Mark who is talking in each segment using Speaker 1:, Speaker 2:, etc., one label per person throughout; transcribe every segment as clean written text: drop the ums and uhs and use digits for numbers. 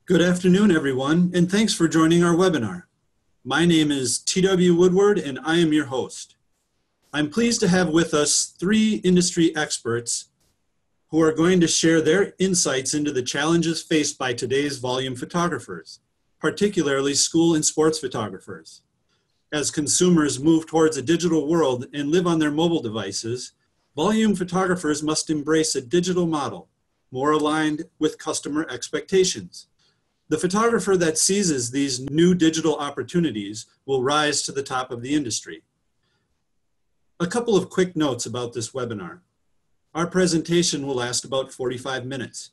Speaker 1: Good afternoon, everyone, and thanks for joining our webinar. My name is T.W. Woodward, and I am your host. I'm pleased to have with us three industry experts who are going to share their insights into the challenges faced by today's volume photographers, particularly school and sports photographers. As consumers move towards a digital world and live on their mobile devices, volume photographers must embrace a digital model, more aligned with customer expectations. The photographer that seizes these new digital opportunities will rise to the top of the industry. A couple of quick notes about this webinar. Our presentation will last about 45 minutes.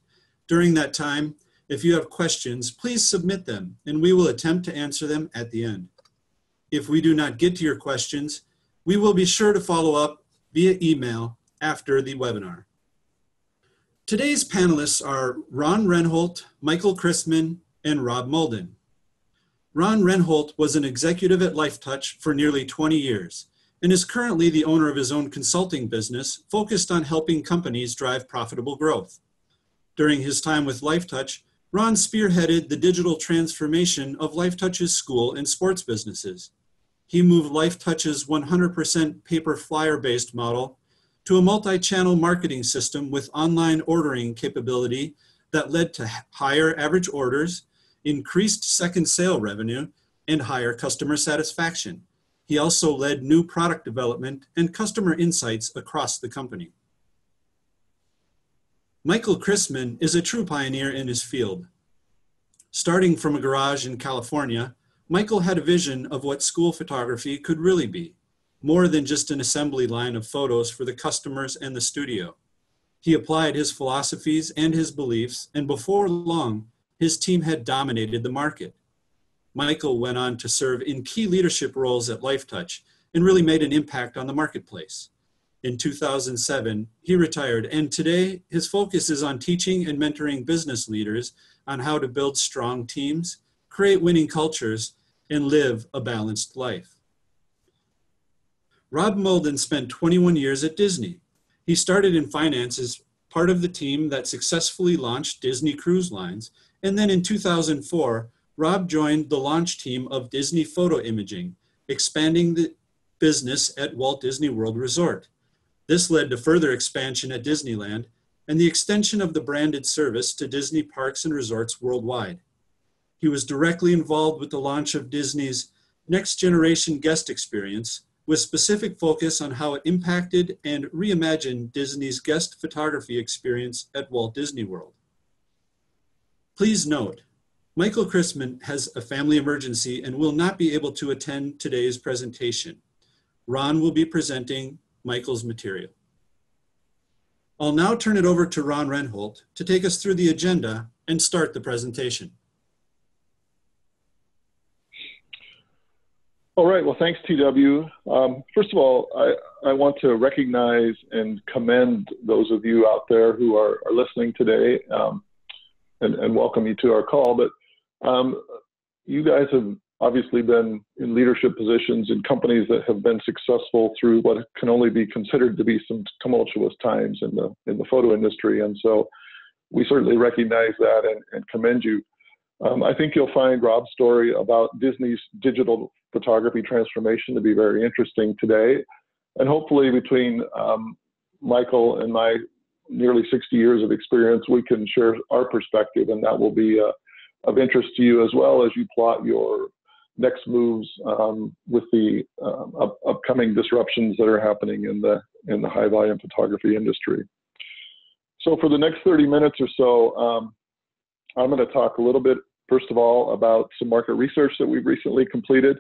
Speaker 1: During that time, if you have questions, please submit them and we will attempt to answer them at the end. If we do not get to your questions, we will be sure to follow up via email after the webinar. Today's panelists are Ron Renholt, Michael Christman, and Rob Mulden. Ron Renholt was an executive at LifeTouch for nearly 20 years and is currently the owner of his own consulting business focused on helping companies drive profitable growth. During his time with LifeTouch, Ron spearheaded the digital transformation of LifeTouch's school and sports businesses. He moved LifeTouch's 100% paper flyer-based model to a multi-channel marketing system with online ordering capability that led to higher average orders, increased second sale revenue, and higher customer satisfaction. He also led new product development and customer insights across the company. Michael Christman is a true pioneer in his field. Starting from a garage in California, Michael had a vision of what school photography could really be, more than just an assembly line of photos for the customers and the studio. He applied his philosophies and his beliefs, and before long, his team had dominated the market. Michael went on to serve in key leadership roles at LifeTouch and really made an impact on the marketplace. In 2007, he retired, and today his focus is on teaching and mentoring business leaders on how to build strong teams, create winning cultures, and live a balanced life. Rob Mulden spent 21 years at Disney. He started in finance as part of the team that successfully launched Disney Cruise Lines, and then in 2004, Rob joined the launch team of Disney Photo Imaging, expanding the business at Walt Disney World Resort. This led to further expansion at Disneyland and the extension of the branded service to Disney parks and resorts worldwide. He was directly involved with the launch of Disney's next generation guest experience, with specific focus on how it impacted and reimagined Disney's guest photography experience at Walt Disney World. Please note, Michael Christman has a family emergency and will not be able to attend today's presentation. Ron will be presenting Michael's material. I'll now turn it over to Ron Renholt to take us through the agenda and start the presentation.
Speaker 2: All right, well, thanks, TW. First of all, I want to recognize and commend those of you out there who are listening today and welcome you to our call. But you guys have obviously been in leadership positions in companies that have been successful through what can only be considered to be some tumultuous times in the photo industry. And so we certainly recognize that and commend you. I think you'll find Rob's story about Disney's digital photography transformation to be very interesting today. And hopefully between Michael and my nearly 60 years of experience, we can share our perspective, and that will be of interest to you as well as you plot your next moves with the upcoming disruptions that are happening in the high volume photography industry. So for the next 30 minutes or so, I'm going to talk a little bit, first of all, about some market research that we've recently completed,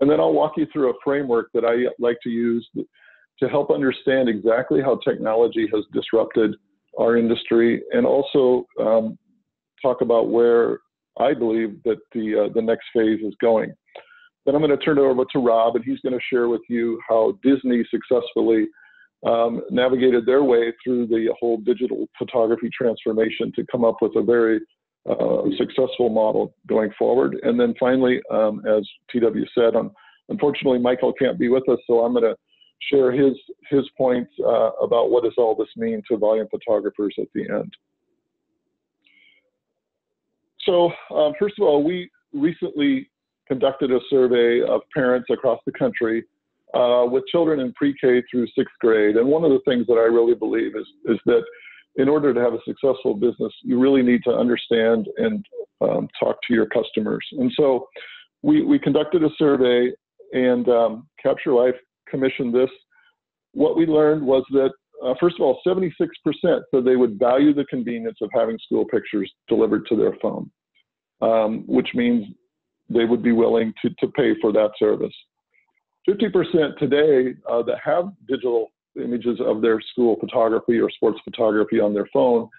Speaker 2: and then I'll walk you through a framework that I like to use to help understand exactly how technology has disrupted our industry, and also talk about where I believe that the next phase is going. Then I'm going to turn it over to Rob, and he's going to share with you how Disney successfully navigated their way through the whole digital photography transformation to come up with a very successful model going forward. And then finally, as TW said, unfortunately, Michael can't be with us, so I'm going to share his points about what does all this mean to volume photographers at the end. First of all, we recently conducted a survey of parents across the country with children in pre-K through sixth grade. And one of the things that I really believe is that in order to have a successful business, you really need to understand and talk to your customers. And so we conducted a survey, and Capture Life commissioned this. What we learned was that, first of all, 76% said they would value the convenience of having school pictures delivered to their phone, which means they would be willing to pay for that service. 50% today that have digital images of their school photography or sports photography on their phone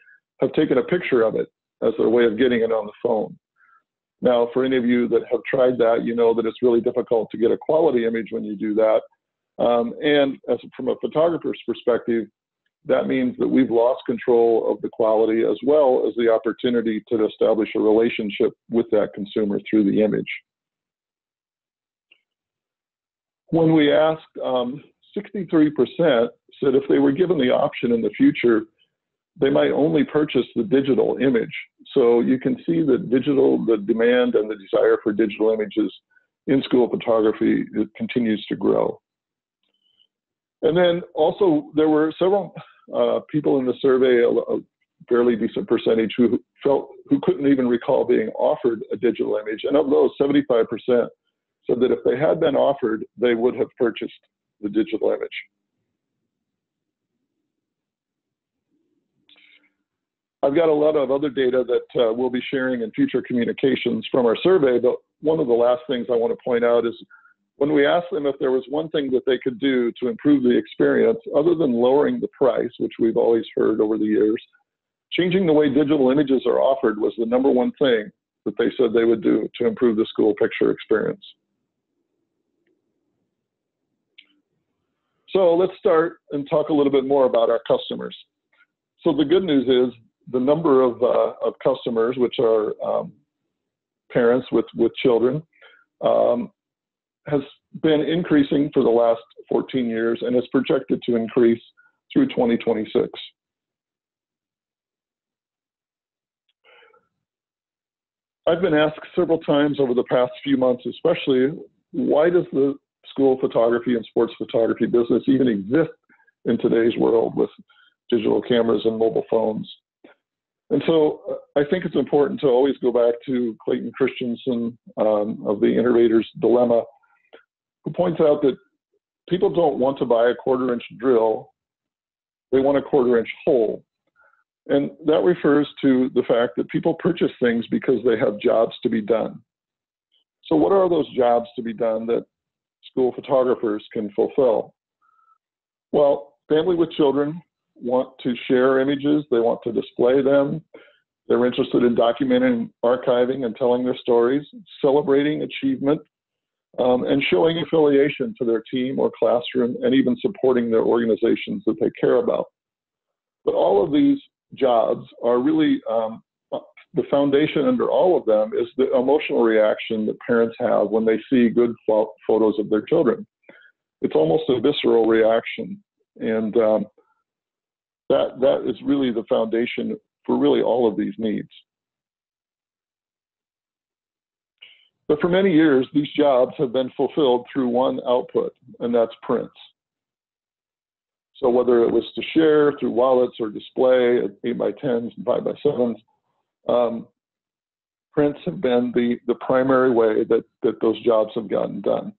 Speaker 2: have taken a picture of it as their way of getting it on the phone. Now, for any of you that have tried that, you know that it's really difficult to get a quality image when you do that. And from a photographer's perspective, that means that we've lost control of the quality as well as the opportunity to establish a relationship with that consumer through the image. When we asked, 63% said if they were given the option in the future, they might only purchase the digital image. So you can see that the demand and the desire for digital images in school photography, it continues to grow. And then also there were several people in the survey, a fairly decent percentage, who couldn't even recall being offered a digital image. And of those, 75% said that if they had been offered, they would have purchased the digital image. I've got a lot of other data that we'll be sharing in future communications from our survey, but one of the last things I want to point out is when we asked them if there was one thing that they could do to improve the experience, other than lowering the price, which we've always heard over the years, changing the way digital images are offered was the number one thing that they said they would do to improve the school picture experience. So let's start and talk a little bit more about our customers. So the good news is the number of customers, which are parents with children, has been increasing for the last 14 years and is projected to increase through 2026. I've been asked several times over the past few months, especially, why does the school photography and sports photography business even exist in today's world with digital cameras and mobile phones? And so I think it's important to always go back to Clayton Christensen of the Innovator's Dilemma, who points out that people don't want to buy a 1/4-inch drill, they want a 1/4-inch hole. And that refers to the fact that people purchase things because they have jobs to be done. So what are those jobs to be done that school photographers can fulfill? Well, family with children want to share images, they want to display them, they're interested in documenting, archiving, and telling their stories, celebrating achievement, and showing affiliation to their team or classroom, and even supporting their organizations that they care about. But all of these jobs are really, the foundation under all of them is the emotional reaction that parents have when they see good photos of their children. It's almost a visceral reaction. And that is really the foundation for really all of these needs. But for many years, these jobs have been fulfilled through one output, and that's prints. So whether it was to share through wallets or display at 8x10s and 5x7s, prints have been the primary way that those jobs have gotten done.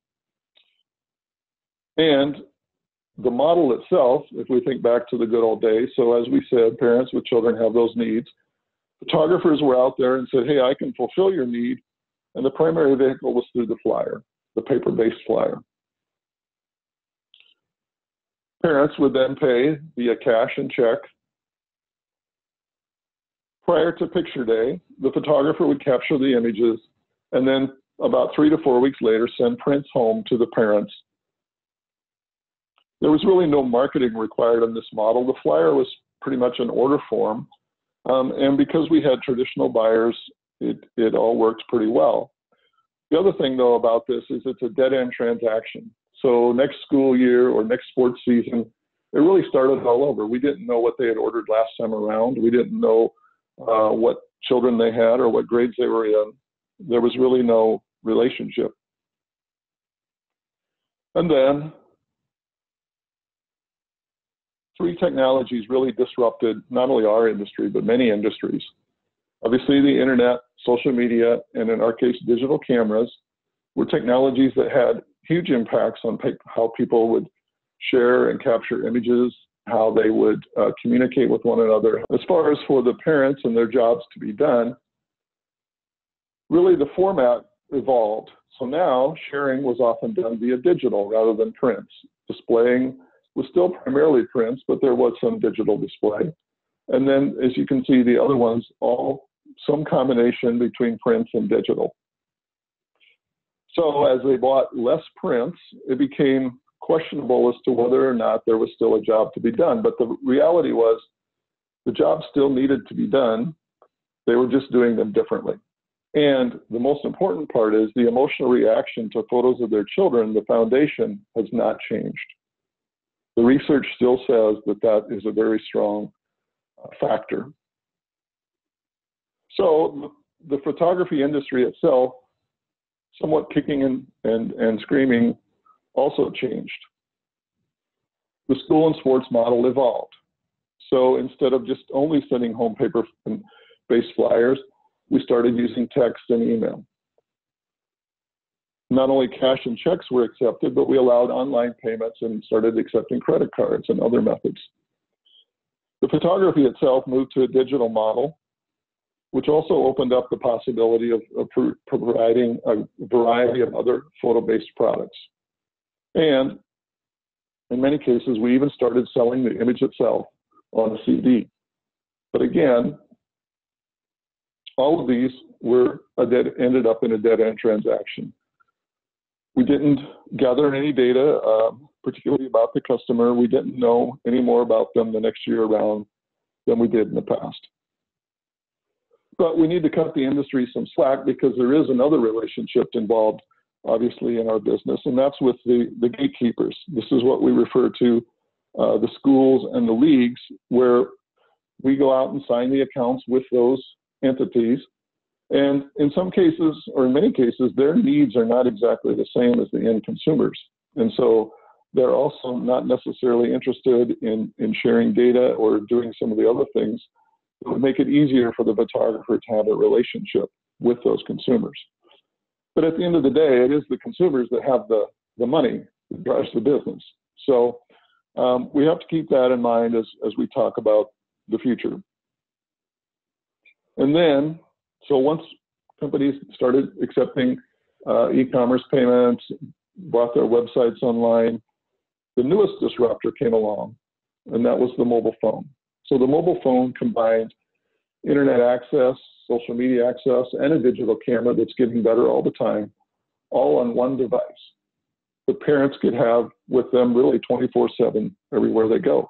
Speaker 2: And the model itself, if we think back to the good old days, so as we said, parents with children have those needs. Photographers were out there and said, hey, I can fulfill your need. And the primary vehicle was through the flyer, the paper-based flyer. Parents would then pay via cash and check. Prior to picture day, the photographer would capture the images and then about 3 to 4 weeks later send prints home to the parents. There was really no marketing required in this model. The flyer was pretty much an order form. And because we had traditional buyers, it all worked pretty well. The other thing, though, about this is it's a dead-end transaction. So next school year or next sports season, it really started all over. We didn't know what they had ordered last time around. We didn't know what children they had or what grades they were in. There was really no relationship. And then three technologies really disrupted not only our industry, but many industries. Obviously, the internet, social media, and in our case, digital cameras were technologies that had huge impacts on how people would share and capture images, how they would communicate with one another. As far as for the parents and their jobs to be done, really the format evolved. So now sharing was often done via digital rather than prints. Displaying was still primarily prints, but there was some digital display. And then, as you can see, the other ones, all some combination between prints and digital. So as they bought less prints, it became questionable as to whether or not there was still a job to be done. But the reality was the job still needed to be done. They were just doing them differently. And the most important part is the emotional reaction to photos of their children, the foundation has not changed. The research still says that that is a very strong factor. So the photography industry itself, somewhat kicking and screaming, also changed. The school and sports model evolved. So instead of just only sending home paper-based flyers, we started using text and email. Not only cash and checks were accepted, but we allowed online payments and started accepting credit cards and other methods. The photography itself moved to a digital model, which also opened up the possibility of providing a variety of other photo-based products. And in many cases, we even started selling the image itself on a CD. But again, all of these ended up in a dead-end transaction. We didn't gather any data, particularly about the customer. We didn't know any more about them the next year around than we did in the past. But we need to cut the industry some slack because there is another relationship involved, obviously, in our business, and that's with the gatekeepers. This is what we refer to the schools and the leagues, where we go out and sign the accounts with those entities. And in some cases, or in many cases, their needs are not exactly the same as the end consumers. And so they're also not necessarily interested in sharing data or doing some of the other things that would make it easier for the photographer to have a relationship with those consumers. But at the end of the day, it is the consumers that have the money that drives the business. So we have to keep that in mind as we talk about the future. And then, so once companies started accepting e-commerce payments, brought their websites online, the newest disruptor came along, and that was the mobile phone. So the mobile phone combined internet access, social media access, and a digital camera that's getting better all the time, all on one device that parents could have with them really 24/7 everywhere they go.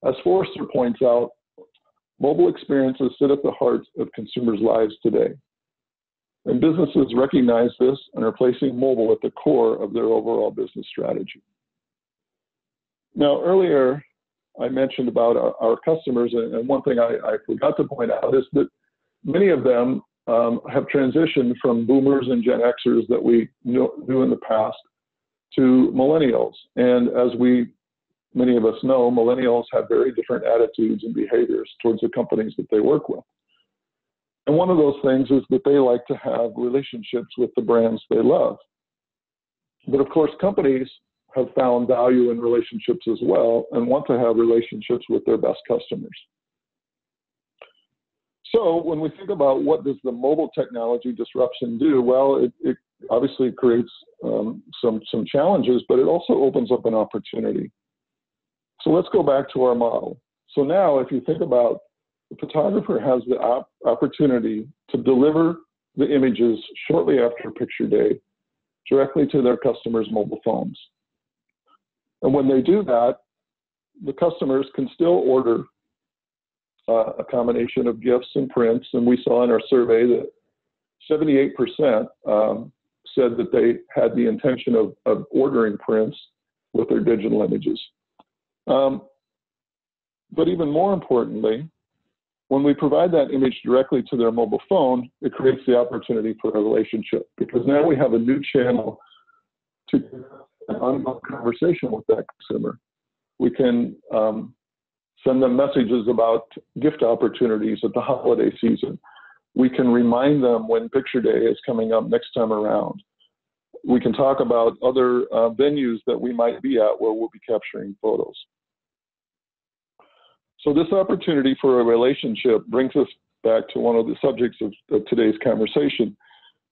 Speaker 2: As Forrester points out, mobile experiences sit at the heart of consumers' lives today. And businesses recognize this and are placing mobile at the core of their overall business strategy. Now, earlier, I mentioned about our customers, and one thing I forgot to point out is that many of them have transitioned from boomers and Gen Xers that we knew in the past to millennials. And as many of us know, millennials have very different attitudes and behaviors towards the companies that they work with. And one of those things is that they like to have relationships with the brands they love. But of course, companies have found value in relationships as well and want to have relationships with their best customers. So when we think about what does the mobile technology disruption do, well, it obviously creates some challenges, but it also opens up an opportunity. So let's go back to our model. So now if you think about the photographer has the opportunity to deliver the images shortly after picture day directly to their customers' mobile phones. And when they do that, the customers can still order a combination of gifts and prints. And we saw in our survey that 78% said that they had the intention of ordering prints with their digital images. But even more importantly, when we provide that image directly to their mobile phone, it creates the opportunity for a relationship, because now we have a new channel to an ongoing conversation with that consumer. We can send them messages about gift opportunities at the holiday season. We can remind them when picture day is coming up next time around. We can talk about other venues that we might be at where we'll be capturing photos. So this opportunity for a relationship brings us back to one of the subjects of today's conversation,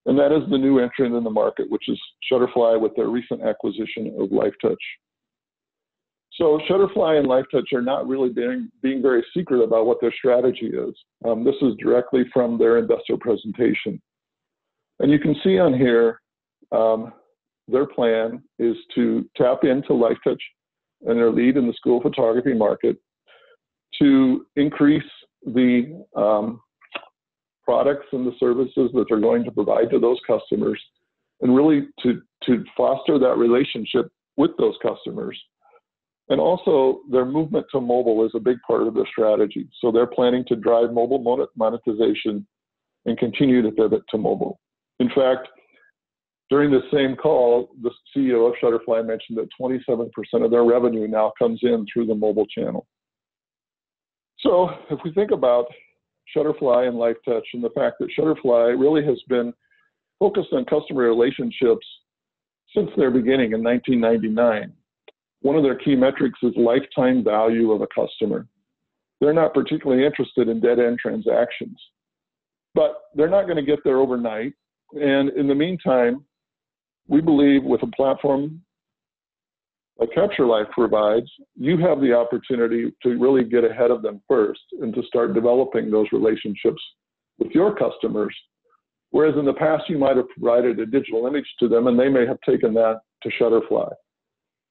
Speaker 2: and that is the new entrant in the market, which is Shutterfly with their recent acquisition of LifeTouch. So Shutterfly and LifeTouch are not really being very secret about what their strategy is. This is directly from their investor presentation. And you can see on here, their plan is to tap into LifeTouch and their lead in the school photography market to increase the products and the services that they're going to provide to those customers, and really to foster that relationship with those customers. And also, their movement to mobile is a big part of their strategy. So they're planning to drive mobile monetization and continue to pivot to mobile. In fact, during the same call, the CEO of Shutterfly mentioned that 27% of their revenue now comes in through the mobile channel. So if we think about Shutterfly and LifeTouch and the fact that Shutterfly really has been focused on customer relationships since their beginning in 1999, one of their key metrics is lifetime value of a customer. They're not particularly interested in dead-end transactions, but they're not going to get there overnight. And in the meantime, we believe with a platform like Capture Life provides, you have the opportunity to really get ahead of them first and to start developing those relationships with your customers. Whereas in the past, you might have provided a digital image to them and they may have taken that to Shutterfly.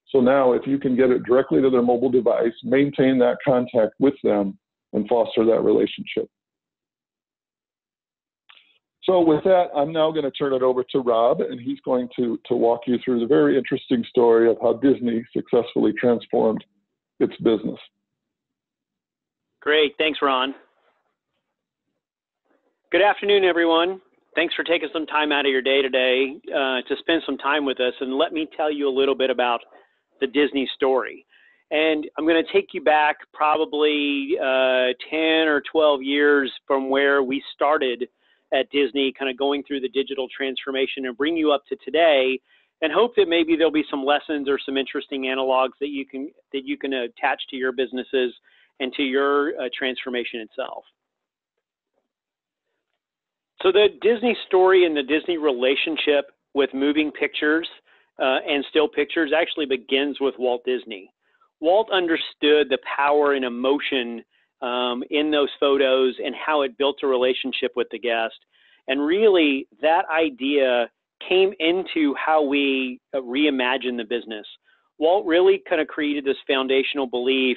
Speaker 2: So now if you can get it directly to their mobile device, maintain that contact with them and foster that relationship. So with that, I'm now going to turn it over to Rob, and he's going to walk you through the very interesting story of how Disney successfully transformed its business.
Speaker 3: Great. Thanks, Ron. Good afternoon, everyone. Thanks for taking some time out of your day today to spend some time with us. And let me tell you a little bit about the Disney story. And I'm going to take you back probably 10 or 12 years from where we started at Disney, kind of going through the digital transformation, and bring you up to today, and hope that maybe there'll be some lessons or some interesting analogs that you can attach to your businesses and to your transformation itself. So the Disney story and the Disney relationship with moving pictures and still pictures actually begins with Walt Disney. Walt understood the power and emotion in those photos and how it built a relationship with the guest. And really, that idea came into how we reimagine the business. Walt really kind of created this foundational belief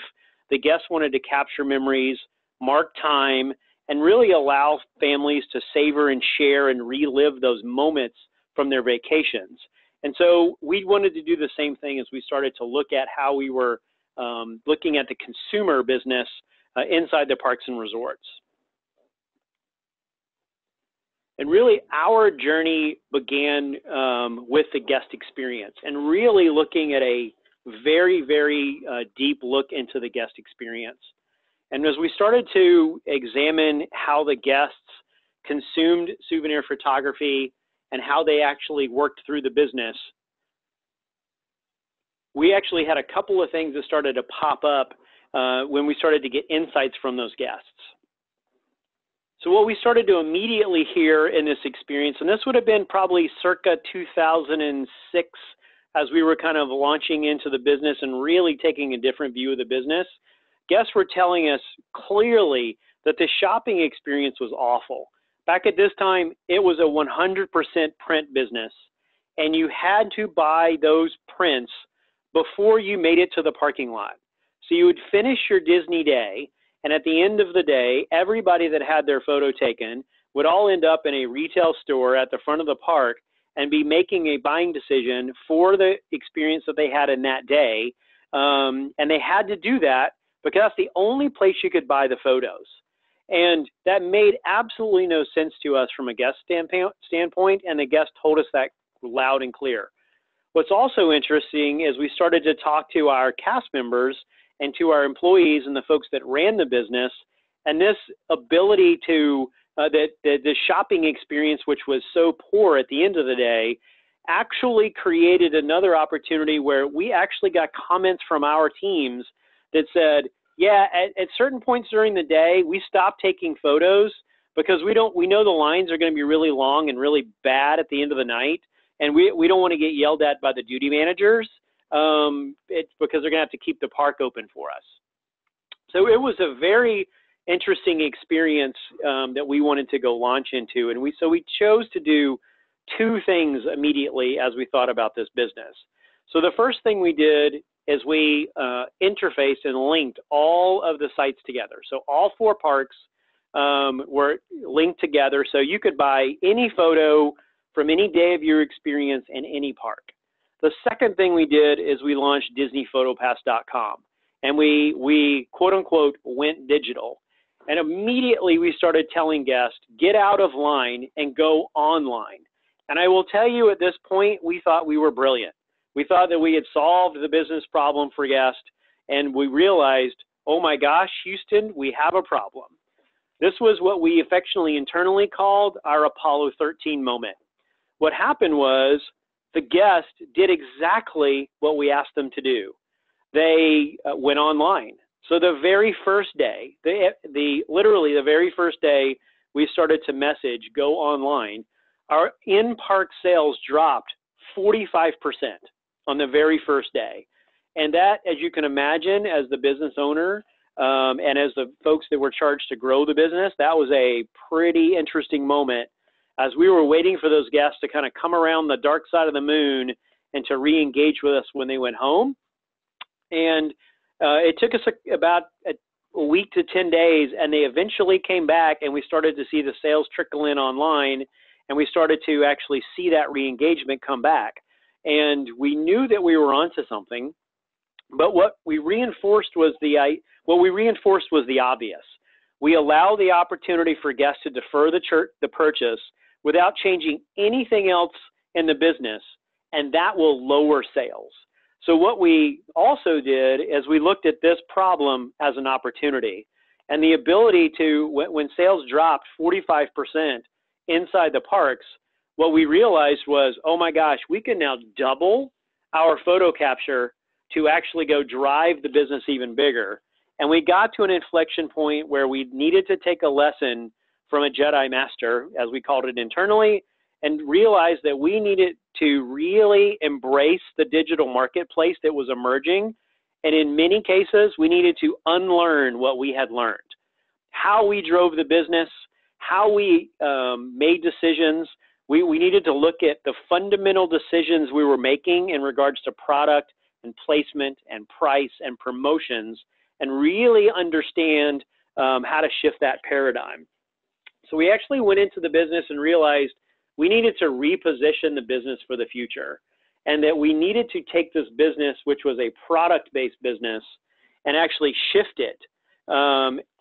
Speaker 3: the guests wanted to capture memories, mark time, and really allow families to savor and share and relive those moments from their vacations. And so we wanted to do the same thing as we started to look at how we were looking at the consumer business inside the parks and resorts. And really, our journey began with the guest experience and really looking at a very, very deep look into the guest experience. And as we started to examine how the guests consumed souvenir photography and how they actually worked through the business, we actually had a couple of things that started to pop up when we started to get insights from those guests. So what we started to immediately hear in this experience, and this would have been probably circa 2006, as we were kind of launching into the business and really taking a different view of the business, guests were telling us clearly that the shopping experience was awful. Back at this time, it was a 100% print business, and you had to buy those prints before you made it to the parking lot. So you would finish your Disney day, and at the end of the day, everybody that had their photo taken would all end up in a retail store at the front of the park and be making a buying decision for the experience that they had in that day. And they had to do that because that's the only place you could buy the photos. And that made absolutely no sense to us from a guest standpoint, and the guest told us that loud and clear. What's also interesting is we started to talk to our cast members and to our employees and the folks that ran the business, and this ability to, the shopping experience, which was so poor at the end of the day, actually created another opportunity where we actually got comments from our teams that said, yeah, at certain points during the day, we stopped taking photos because we know the lines are going to be really long and really bad at the end of the night. And we don't want to get yelled at by the duty managers because they're going to have to keep the park open for us. So it was a very interesting experience that we wanted to go launch into. And so we chose to do two things immediately as we thought about this business. So the first thing we did is we interfaced and linked all of the sites together. So all 4 parks were linked together, so you could buy any photo from any day of your experience in any park. The second thing we did is we launched DisneyPhotoPass.com, and we quote unquote went digital. And immediately we started telling guests, get out of line and go online. And I will tell you, at this point, we thought we were brilliant. We thought that we had solved the business problem for guests, and we realized, oh my gosh, Houston, we have a problem. This was what we affectionately internally called our Apollo 13 moment. What happened was the guest did exactly what we asked them to do. They went online. So the very first day, literally the very first day we started to message, go online, our in-park sales dropped 45% on the very first day. And that, as you can imagine, as the business owner and as the folks that were charged to grow the business, that was a pretty interesting moment as we were waiting for those guests to kind of come around the dark side of the moon and to re-engage with us when they went home. And it took us about a week to 10 days, and they eventually came back, and we started to see the sales trickle in online, and we started to actually see that re-engagement come back. And we knew that we were onto something, but what we reinforced was the obvious. We allow the opportunity for guests to defer the purchase without changing anything else in the business, and that will lower sales. So what we also did is we looked at this problem as an opportunity, and the ability to, when sales dropped 45% inside the parks, what we realized was, oh my gosh, we can now double our photo capture to actually go drive the business even bigger. And we got to an inflection point where we needed to take a lesson from a Jedi Master, as we called it internally, and realized that we needed to really embrace the digital marketplace that was emerging. And in many cases, we needed to unlearn what we had learned. How we drove the business, how we made decisions. We needed to look at the fundamental decisions we were making in regards to product and placement and price and promotions, and really understand how to shift that paradigm. So we actually went into the business and realized we needed to reposition the business for the future, and that we needed to take this business, which was a product-based business, and actually shift it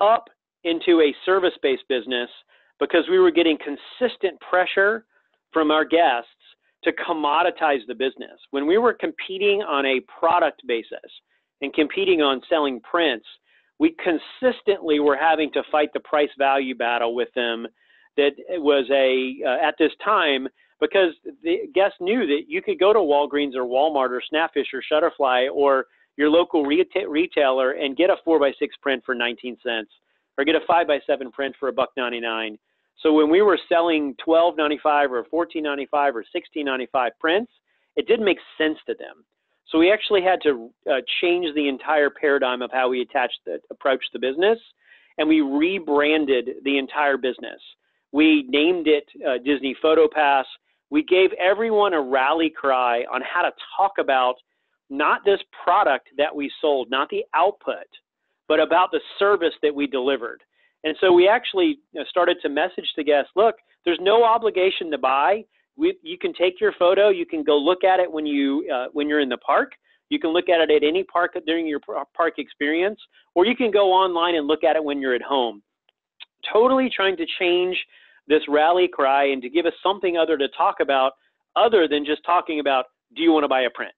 Speaker 3: up into a service-based business, because we were getting consistent pressure from our guests to commoditize the business. When we were competing on a product basis and competing on selling prints, we consistently were having to fight the price value battle with them. That was at this time, because the guests knew that you could go to Walgreens or Walmart or Snapfish or Shutterfly or your local retailer and get a 4x6 print for 19 cents or get a 5x7 print for $1.99. So when we were selling $12.95 or $14.95 or $16.95 prints, it didn't make sense to them. So we actually had to change the entire paradigm of how we approached the business, and we rebranded the entire business. We named it Disney Photo Pass. We gave everyone a rally cry on how to talk about not this product that we sold, not the output, but about the service that we delivered. And so we actually started to message the guests, look, there's no obligation to buy. You can take your photo. You can go look at it when you're in the park. You can look at it at any park during your park experience, or you can go online and look at it when you're at home. totally trying to change this rally cry and to give us something other to talk about other than just talking about, do you want to buy a print?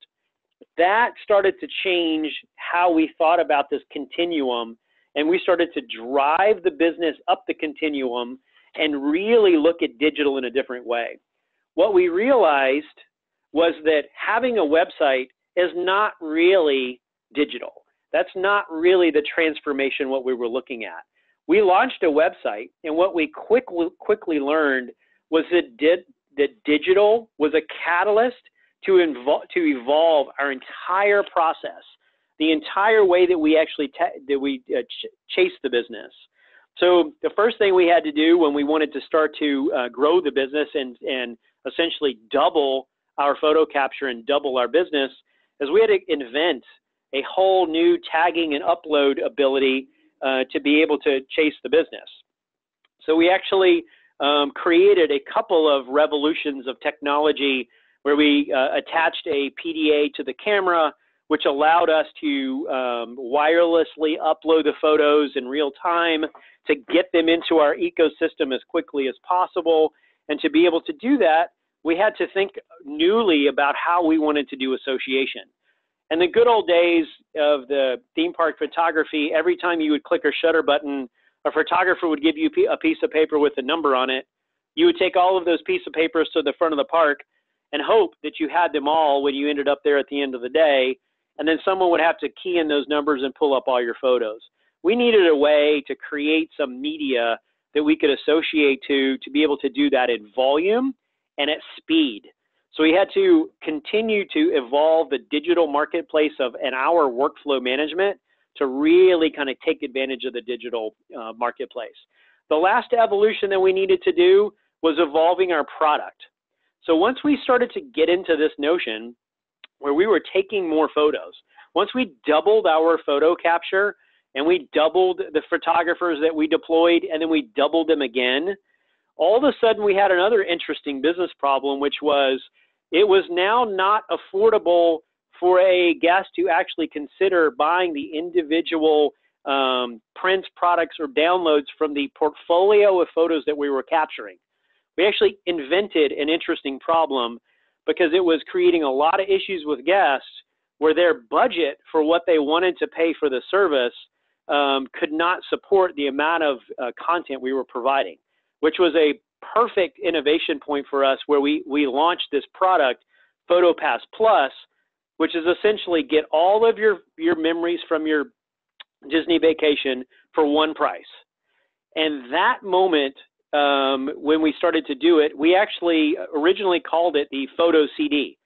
Speaker 3: That started to change how we thought about this continuum, and we started to drive the business up the continuum and really look at digital in a different way. What we realized was that having a website is not really digital. That's not really the transformation what we were looking at. We launched a website, and what we quickly learned was that digital was a catalyst to evolve our entire process, the entire way that we actually chase the business. So the first thing we had to do when we wanted to start to grow the business and essentially double our photo capture and double our business is we had to invent a whole new tagging and upload ability to be able to chase the business. So we actually created a couple of revolutions of technology where we attached a PDA to the camera, which allowed us to wirelessly upload the photos in real time to get them into our ecosystem as quickly as possible. And to be able to do that, we had to think newly about how we wanted to do association. In the good old days of the theme park photography, every time you would click a shutter button, a photographer would give you a piece of paper with a number on it. You would take all of those pieces of papers to the front of the park and hope that you had them all when you ended up there at the end of the day, and then someone would have to key in those numbers and pull up all your photos. We needed a way to create some media that we could associate to be able to do that at volume and at speed. So we had to continue to evolve the digital marketplace and our workflow management to really kind of take advantage of the digital marketplace. The last evolution that we needed to do was evolving our product. So once we started to get into this notion where we were taking more photos, once we doubled our photo capture and we doubled the photographers that we deployed and then we doubled them again, all of a sudden we had another interesting business problem, which was it was now not affordable for a guest to actually consider buying the individual prints, products, or downloads from the portfolio of photos that we were capturing. We actually invented an interesting problem because it was creating a lot of issues with guests where their budget for what they wanted to pay for the service could not support the amount of content we were providing, which was a perfect innovation point for us where we launched this product, PhotoPass Plus, which is essentially get all of your memories from your Disney vacation for one price. And that moment, when we started to do it, we actually originally called it the Photo CD.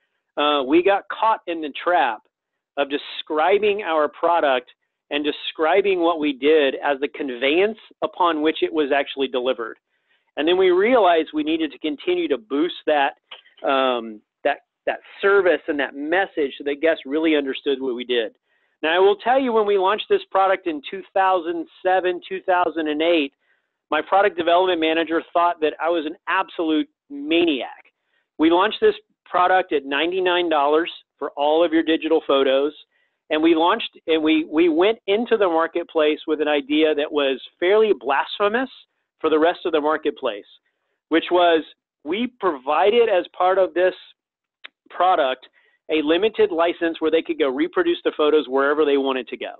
Speaker 3: We got caught in the trap of describing our product and describing what we did as the conveyance upon which it was actually delivered. And then we realized we needed to continue to boost that service and that message so that guests really understood what we did. Now, I will tell you, when we launched this product in 2007, 2008, my product development manager thought that I was an absolute maniac. We launched this product at $99 for all of your digital photos. And we launched and we went into the marketplace with an idea that was fairly blasphemous for the rest of the marketplace, which was we provided as part of this product a limited license where they could go reproduce the photos wherever they wanted to go.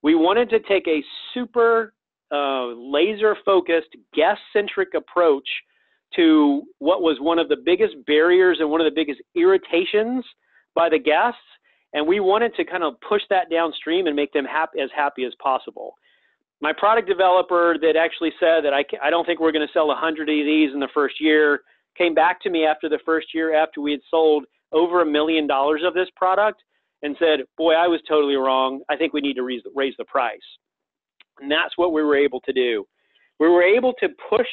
Speaker 3: We wanted to take a super laser-focused, guest-centric approach to what was one of the biggest barriers and one of the biggest irritations by the guests, and we wanted to kind of push that downstream and make them as happy as possible. My product developer that actually said that I don't think we're going to sell 100 of these in the first year came back to me after the first year after we had sold over $1 million of this product and said, boy, I was totally wrong. I think we need to raise the price. And that's what we were able to do. We were able to push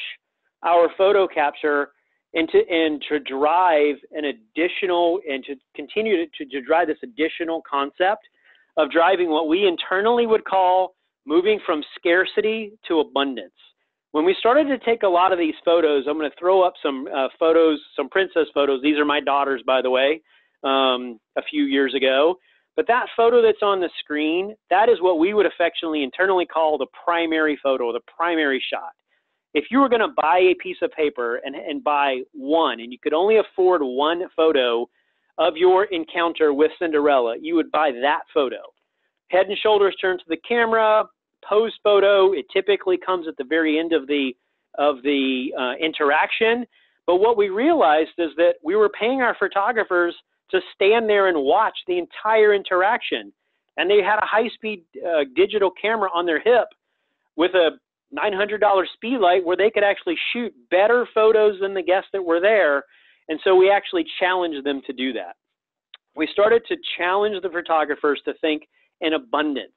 Speaker 3: our photo capture and to drive an additional and to continue to drive this additional concept of driving what we internally would call moving from scarcity to abundance. When we started to take a lot of these photos, I'm going to throw up some photos, some princess photos. These are my daughters, by the way, a few years ago. But that photo that's on the screen, that is what we would affectionately internally call the primary photo, the primary shot. if you were going to buy a piece of paper and buy one, and you could only afford one photo of your encounter with Cinderella, you would buy that photo. Head and shoulders turned to the camera, pose photo. It typically comes at the very end of the interaction. But what we realized is that we were paying our photographers to stand there and watch the entire interaction. And they had a high-speed digital camera on their hip with a $900 speed light where they could actually shoot better photos than the guests that were there. And so we actually challenged them to do that. We started to challenge the photographers to think in abundance.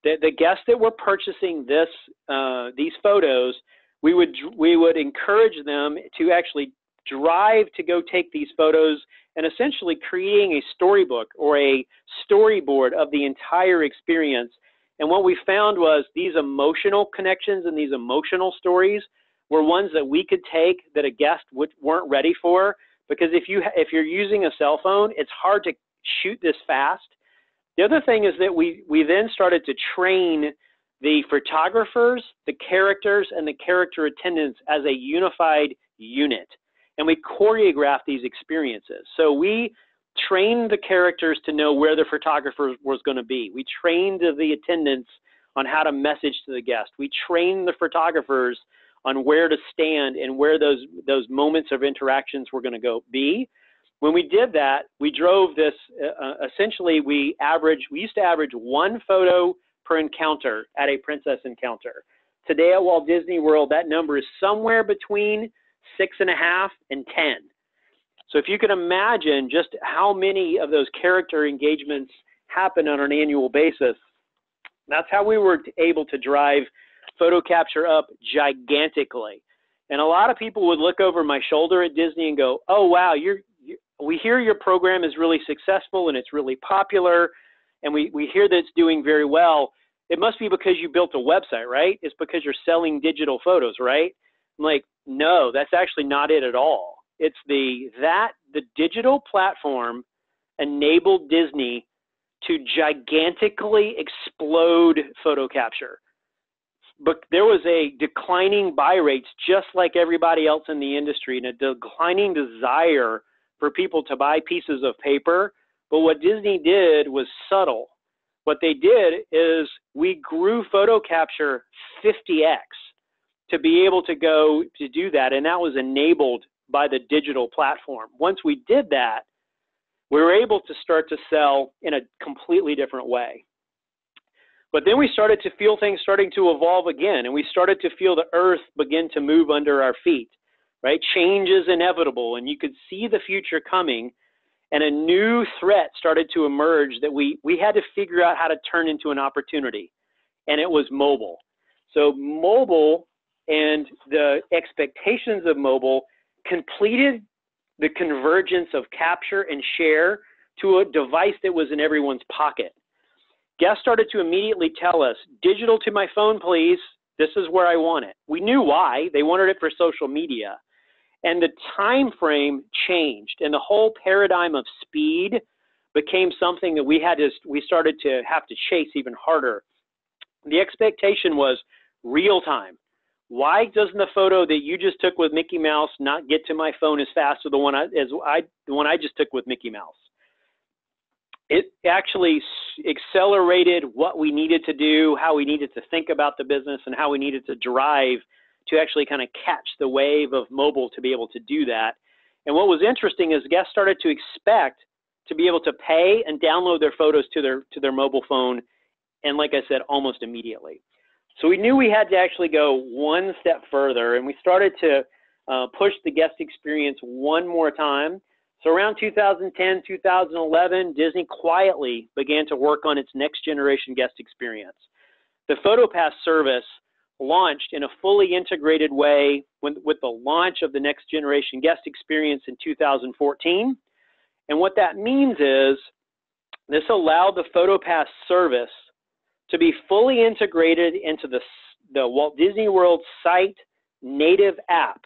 Speaker 3: The guests that were purchasing these photos, we would encourage them to actually drive to go take these photos and essentially creating a storybook or a storyboard of the entire experience. And what we found was these emotional connections and these emotional stories were ones that we could take that a guest weren't ready for, because if you're using a cell phone, it's hard to shoot this fast. The other thing is that we then started to train the photographers, the characters, and the character attendants as a unified unit. And we choreographed these experiences. So we trained the characters to know where the photographer was going to be. We trained the attendants on how to message to the guest. We trained the photographers on where to stand and where those moments of interactions were going to be. When we did that, we drove this, essentially we used to average one photo per encounter at a princess encounter. Today at Walt Disney World, that number is somewhere between 6.5 and 10. So if you can imagine just how many of those character engagements happen on an annual basis, that's how we were able to drive photo capture up gigantically. And a lot of people would look over my shoulder at Disney and go, oh, wow, we hear your program is really successful and it's really popular, and we hear that it's doing very well. It must be because you built a website, right? It's because you're selling digital photos, right? I'm like, no, that's actually not it at all. It's the digital platform enabled Disney to gigantically explode photo capture. But there was a declining buy rates just like everybody else in the industry, and a declining desire for people to buy pieces of paper. But what Disney did was subtle. What they did is we grew photo capture 50x to be able to go to do that, and that was enabled by the digital platform. Once we did that, we were able to start to sell in a completely different way. But then we started to feel things starting to evolve again, and we started to feel the earth begin to move under our feet, right? Change is inevitable, and you could see the future coming, and a new threat started to emerge that we had to figure out how to turn into an opportunity, and it was mobile. So mobile and the expectations of mobile completed the convergence of capture and share to a device that was in everyone's pocket. Guests started to immediately tell us, digital to my phone, please. This is where I want it. We knew why. They wanted it for social media. And the time frame changed, and the whole paradigm of speed became something that we started to have to chase even harder. The expectation was real time. Why doesn't the photo that you just took with Mickey Mouse not get to my phone as fast as the one I just took with Mickey Mouse? It actually accelerated what we needed to do, how we needed to think about the business, and how we needed to drive to actually kind of catch the wave of mobile to be able to do that. And what was interesting is guests started to expect to be able to pay and download their photos to their mobile phone, and like I said, almost immediately. So we knew we had to actually go one step further, and we started to push the guest experience one more time. So around 2010, 2011, Disney quietly began to work on its next generation guest experience. The PhotoPass service launched in a fully integrated way with the launch of the next generation guest experience in 2014. And what that means is this allowed the PhotoPass service to be fully integrated into the Walt Disney World site native app,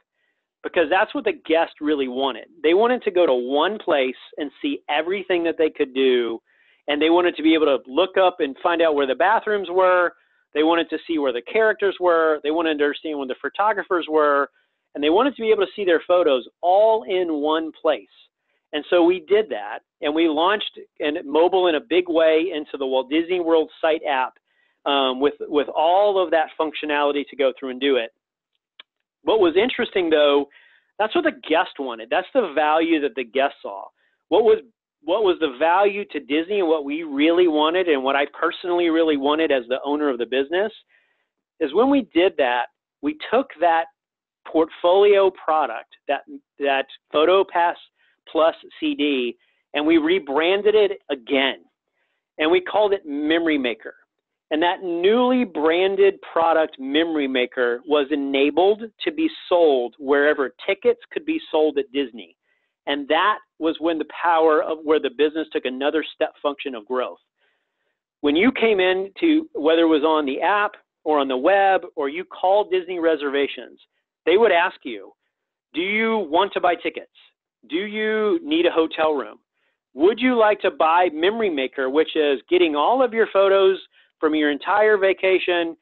Speaker 3: because that's what the guest really wanted. They wanted to go to one place and see everything that they could do, and they wanted to be able to look up and find out where the bathrooms were, They wanted to see where the characters were. They wanted to understand where the photographers were. And they wanted to be able to see their photos all in one place. And so we did that, and we launched mobile in a big way into the Walt Disney World site app with all of that functionality to go through and do it. What was interesting, though, that's what the guest wanted. That's the value that the guest saw. What was the value to Disney and what we really wanted, and what I personally really wanted as the owner of the business, is when we did that, we took that portfolio product, that PhotoPass Plus CD, and we rebranded it again, and we called it Memory Maker. And that newly branded product, Memory Maker, was enabled to be sold wherever tickets could be sold at Disney. And that was when the power of where the business took another step function of growth. When you came in to, whether it was on the app or on the web, or you called Disney reservations, they would ask you, do you want to buy tickets? Do you need a hotel room? Would you like to buy Memory Maker, which is getting all of your photos from your entire vacation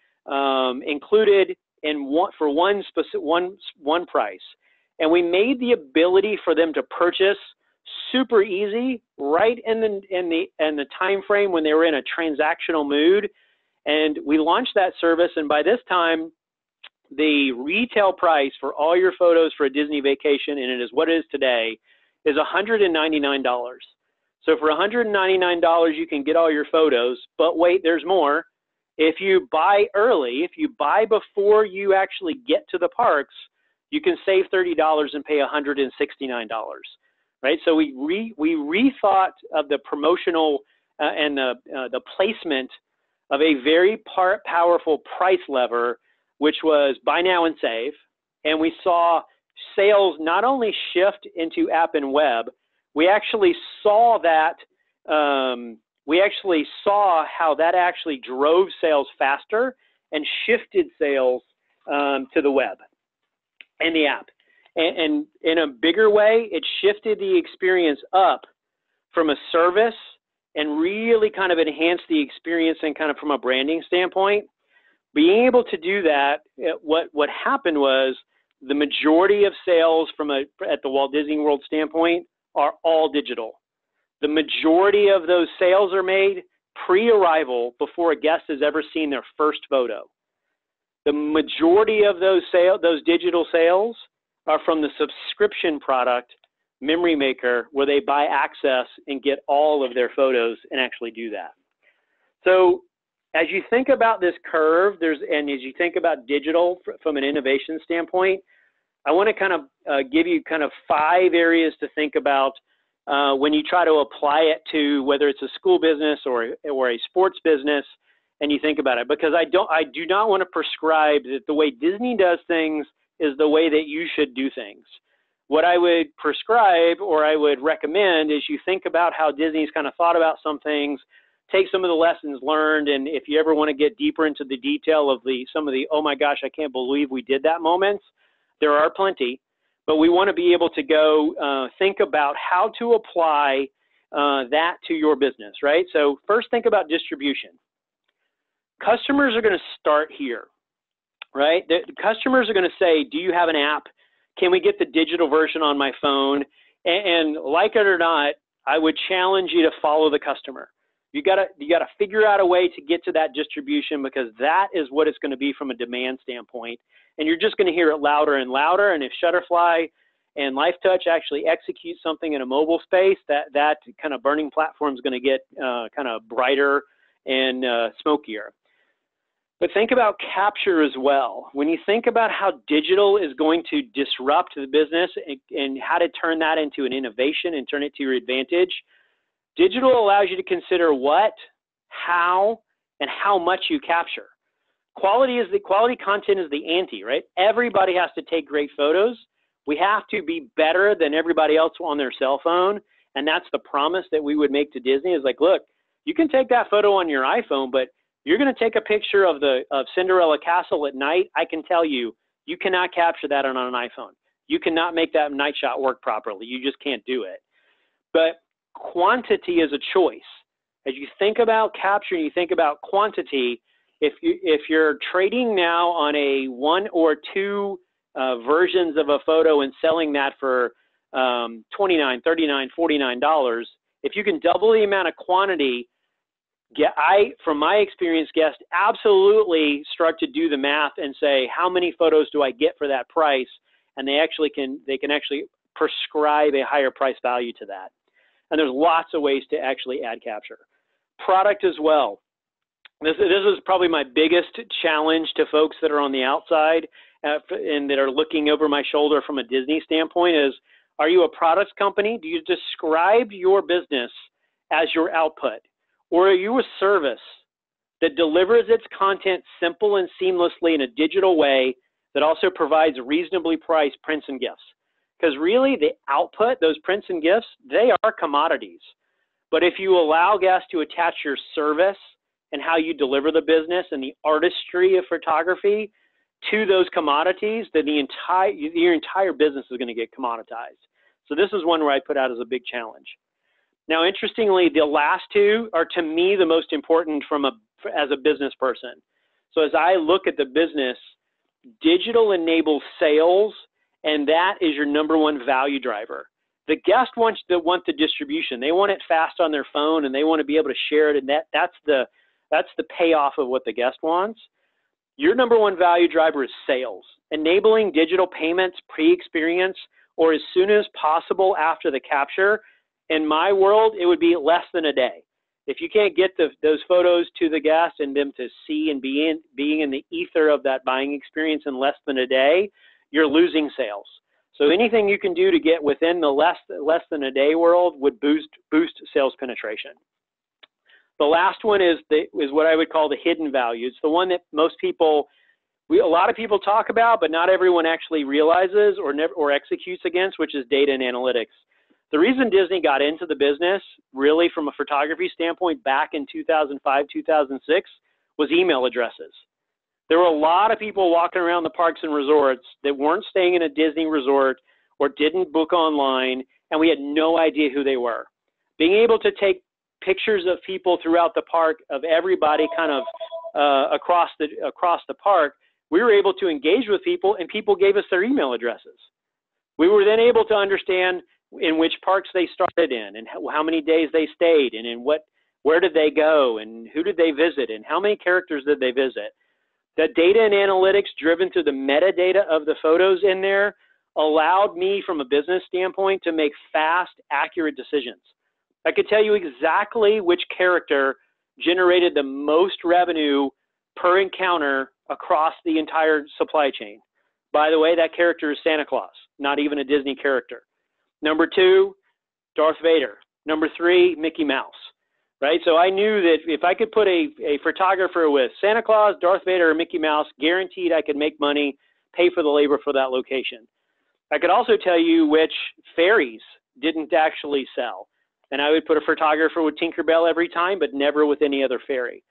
Speaker 3: included in one price? And we made the ability for them to purchase super easy, right in the time frame when they were in a transactional mood. And we launched that service, and by this time, the retail price for all your photos for a Disney vacation, and it is what it is today, is $199. So for $199, you can get all your photos, but wait, there's more. If you buy early, if you buy before you actually get to the parks, you can save $30 and pay $169, right? So we rethought of the promotional and the placement of a very powerful price lever, which was buy now and save. And we saw sales not only shift into app and web, we actually saw that, we actually saw how that actually drove sales faster and shifted sales to the web and the app. And in a bigger way, it shifted the experience up from a service and really kind of enhanced the experience and kind of from a branding standpoint. Being able to do that, what happened was the majority of sales at the Walt Disney World standpoint are all digital. The majority of those sales are made pre-arrival before a guest has ever seen their first photo. The majority of those digital sales are from the subscription product, Memory Maker, where they buy access and get all of their photos and actually do that. So as you think about this curve, and as you think about digital from an innovation standpoint, I want to kind of give you kind of 5 areas to think about when you try to apply it to whether it's a school business or a sports business, and you think about it. Because I do not want to prescribe that the way Disney does things is the way that you should do things. What I would prescribe or I would recommend is you think about how Disney's kind of thought about some things, take some of the lessons learned, and if you ever want to get deeper into the detail of some of the, oh my gosh, I can't believe we did that moments, there are plenty, but we want to be able to go think about how to apply that to your business, right? So first, think about distribution. Customers are going to start here, right? The customers are going to say, do you have an app? Can we get the digital version on my phone? And like it or not, I would challenge you to follow the customer. You gotta figure out a way to get to that distribution, because that is what it's going to be from a demand standpoint. And you're just going to hear it louder and louder. And if Shutterfly and LifeTouch actually execute something in a mobile space, that kind of burning platform is going to get kind of brighter and smokier. But think about capture as well. When you think about how digital is going to disrupt the business and how to turn that into an innovation and turn it to your advantage, digital allows you to consider what, how, and how much you capture. Quality content is the ante, right? Everybody has to take great photos. We have to be better than everybody else on their cell phone. And that's the promise that we would make to Disney is like, look, you can take that photo on your iPhone, but you're going to take a picture of Cinderella Castle at night. I can tell you, you cannot capture that on an iPhone. You cannot make that night shot work properly. You just can't do it. But quantity is a choice. As you think about capture and you think about quantity, if you're trading now on a 1 or 2 versions of a photo and selling that for $29, $39, $49, if you can double the amount of quantity, from my experience, guests absolutely start to do the math and say, how many photos do I get for that price? And they can actually prescribe a higher price value to that. And there's lots of ways to actually ad capture. Product as well. This is probably my biggest challenge to folks that are on the outside and that are looking over my shoulder from a Disney standpoint is, are you a products company? Do you describe your business as your output? Or are you a service that delivers its content simple and seamlessly in a digital way that also provides reasonably priced prints and gifts? Because really the output, those prints and gifts, they are commodities. But if you allow guests to attach your service and how you deliver the business and the artistry of photography to those commodities, then your entire business is going to get commoditized. So this is one where I put out as a big challenge. Now, interestingly, the last two are, to me, the most important as a business person. So as I look at the business, digital enables sales, and that is your #1 value driver. The guest wants the distribution. They want it fast on their phone, and they want to be able to share it, and that's the payoff of what the guest wants. Your #1 value driver is sales, enabling digital payments pre-experience or as soon as possible after the capture. In my world, it would be less than a day. If you can't get those photos to the guest and them to see and being in the ether of that buying experience in less than a day, you're losing sales. So anything you can do to get within the less than a day world would boost sales penetration. The last one is what I would call the hidden value. It's the one that a lot of people talk about, but not everyone actually realizes or executes against, which is data and analytics. The reason Disney got into the business, really from a photography standpoint, back in 2005, 2006, was email addresses. There were a lot of people walking around the parks and resorts that weren't staying in a Disney resort or didn't book online, and we had no idea who they were. Being able to take pictures of people throughout the park, of everybody kind of across the park, we were able to engage with people, and people gave us their email addresses. We were then able to understand in which parks they started in, and how many days they stayed, and where did they go, and who did they visit, and how many characters did they visit. The data and analytics driven through the metadata of the photos in there allowed me, from a business standpoint, to make fast, accurate decisions. I could tell you exactly which character generated the most revenue per encounter across the entire supply chain. By the way, that character is Santa Claus, not even a Disney character. #2, Darth Vader. #3, Mickey Mouse, right? So I knew that if I could put a photographer with Santa Claus, Darth Vader, or Mickey Mouse, guaranteed I could make money, pay for the labor for that location. I could also tell you which fairies didn't actually sell. And I would put a photographer with Tinkerbell every time, but never with any other fairy.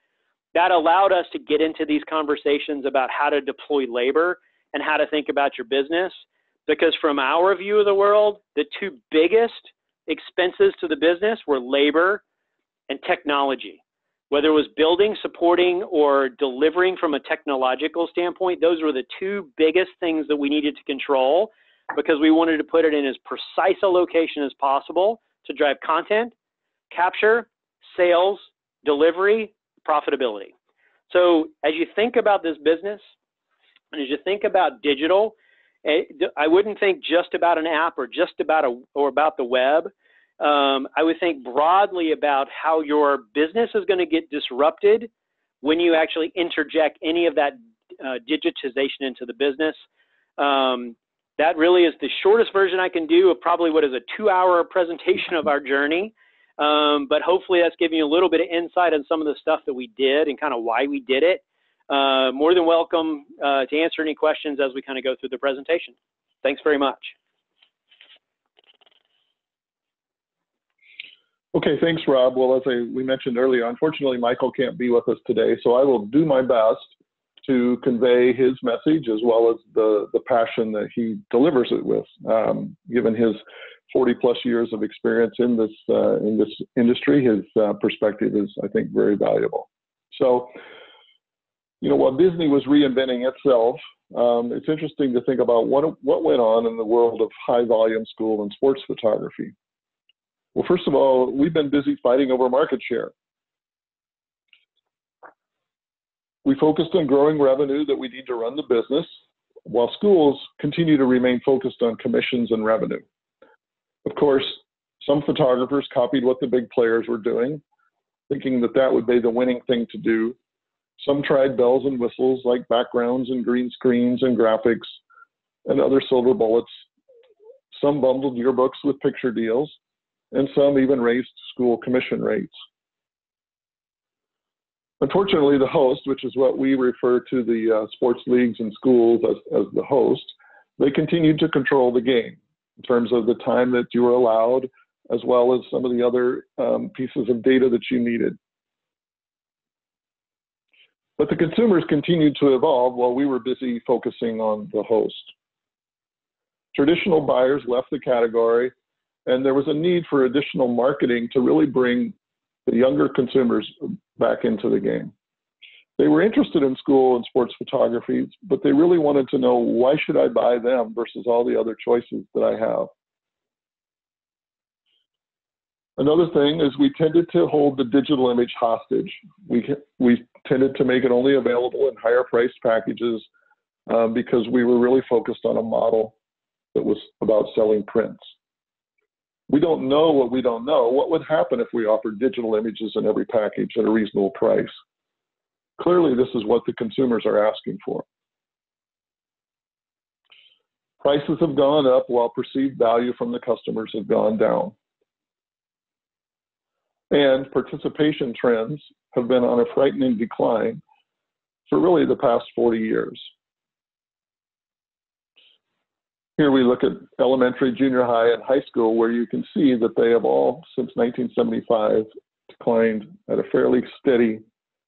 Speaker 3: That allowed us to get into these conversations about how to deploy labor and how to think about your business. Because from our view of the world, the two biggest expenses to the business were labor and technology. Whether it was building, supporting, or delivering from a technological standpoint, those were the two biggest things that we needed to control, because we wanted to put it in as precise a location as possible to drive content, capture, sales, delivery, profitability. So as you think about this business, and as you think about digital, I wouldn't think just about an app or just about the web. I would think broadly about how your business is going to get disrupted when you actually interject any of that digitization into the business. That really is the shortest version I can do of probably what is a 2-hour presentation of our journey. But hopefully that's giving you a little bit of insight on some of the stuff that we did and kind of why we did it. More than welcome to answer any questions as we kind of go through the presentation. Thanks very much.
Speaker 2: Okay, thanks, Rob. Well, as we mentioned earlier, unfortunately, Michael can't be with us today, so I will do my best to convey his message as well as the passion that he delivers it with. Given his 40+ years of experience in this industry, his perspective is, I think, very valuable. So You know, while Disney was reinventing itself, it's interesting to think about what went on in the world of high volume school and sports photography. Well, first of all, we've been busy fighting over market share. We focused on growing revenue that we need to run the business, while schools continue to remain focused on commissions and revenue. Of course, some photographers copied what the big players were doing, thinking that that would be the winning thing to do. Some tried bells and whistles like backgrounds and green screens and graphics and other silver bullets. Some bundled yearbooks with picture deals, and some even raised school commission rates. Unfortunately, the host, which is what we refer to the sports leagues and schools as the host, they continued to control the game in terms of the time that you were allowed, as well as some of the other pieces of data that you needed. But the consumers continued to evolve while we were busy focusing on the host. Traditional buyers left the category, and there was a need for additional marketing to really bring the younger consumers back into the game. They were interested in school and sports photography, but they really wanted to know, why should I buy them versus all the other choices that I have? Another thing is we tended to hold the digital image hostage. We tended to make it only available in higher priced packages because we were really focused on a model that was about selling prints. We don't know what we don't know. What would happen if we offered digital images in every package at a reasonable price? Clearly, this is what the consumers are asking for. Prices have gone up while perceived value from the customers have gone down. And participation trends have been on a frightening decline for really the past 40 years. Here we look at elementary, junior high, and high school, where you can see that they have all, since 1975, declined at a fairly steady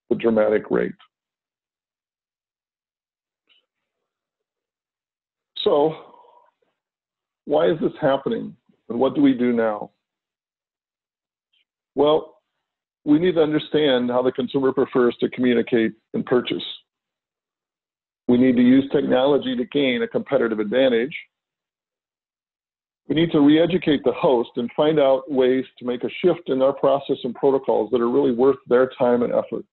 Speaker 2: but dramatic rate. So, why is this happening, and what do we do now? Well, we need to understand how the consumer prefers to communicate and purchase. We need to use technology to gain a competitive advantage. We need to re-educate the host and find out ways to make a shift in our process and protocols that are really worth their time and effort.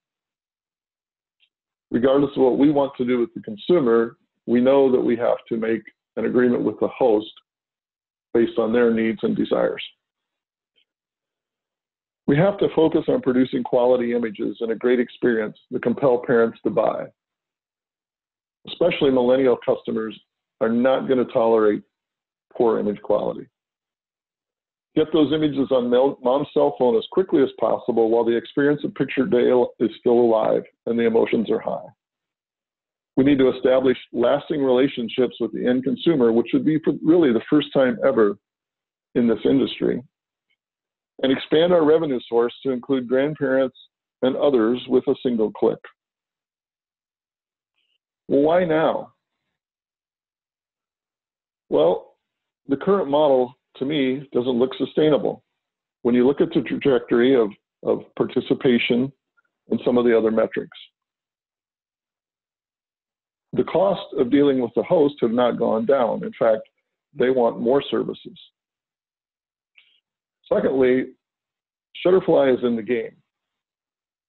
Speaker 2: Regardless of what we want to do with the consumer, we know that we have to make an agreement with the host based on their needs and desires. We have to focus on producing quality images and a great experience that compel parents to buy. Especially millennial customers are not going to tolerate poor image quality. Get those images on mom's cell phone as quickly as possible while the experience of picture day is still alive and the emotions are high. We need to establish lasting relationships with the end consumer, which would be for really the first time ever in this industry, and expand our revenue source to include grandparents and others with a single click. Well, why now? Well, the current model, to me, doesn't look sustainable. When you look at the trajectory of participation and some of the other metrics. The cost of dealing with the host have not gone down. In fact, they want more services. Secondly, Shutterfly is in the game.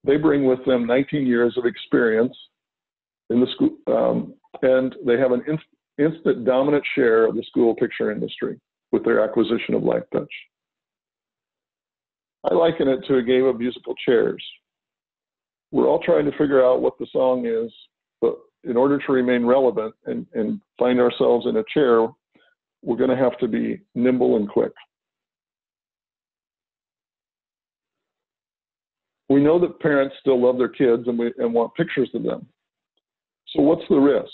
Speaker 2: They bring with them 19 years of experience in the school, and they have an instant dominant share of the school picture industry with their acquisition of LifeTouch. I liken it to a game of musical chairs. We're all trying to figure out what the song is, but in order to remain relevant and find ourselves in a chair, we're going to have to be nimble and quick. We know that parents still love their kids and want pictures of them. So what's the risk?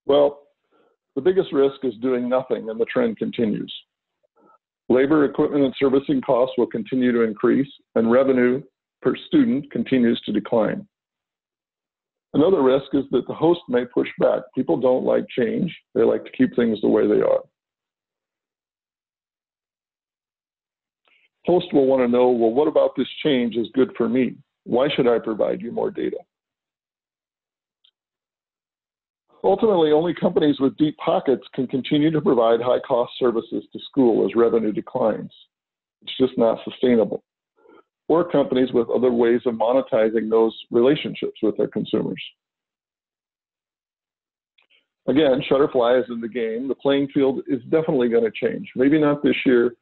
Speaker 2: Well, the biggest risk is doing nothing, and the trend continues. Labor, equipment, and servicing costs will continue to increase, and revenue per student continues to decline. Another risk is that the host may push back. People don't like change. They like to keep things the way they are. Host will want to know, well, what about this change is good for me? Why should I provide you more data? Ultimately, only companies with deep pockets can continue to provide high-cost services to school as revenue declines. It's just not sustainable. Or companies with other ways of monetizing those relationships with their consumers. Again, Shutterfly is in the game. The playing field is definitely going to change. Maybe not this year,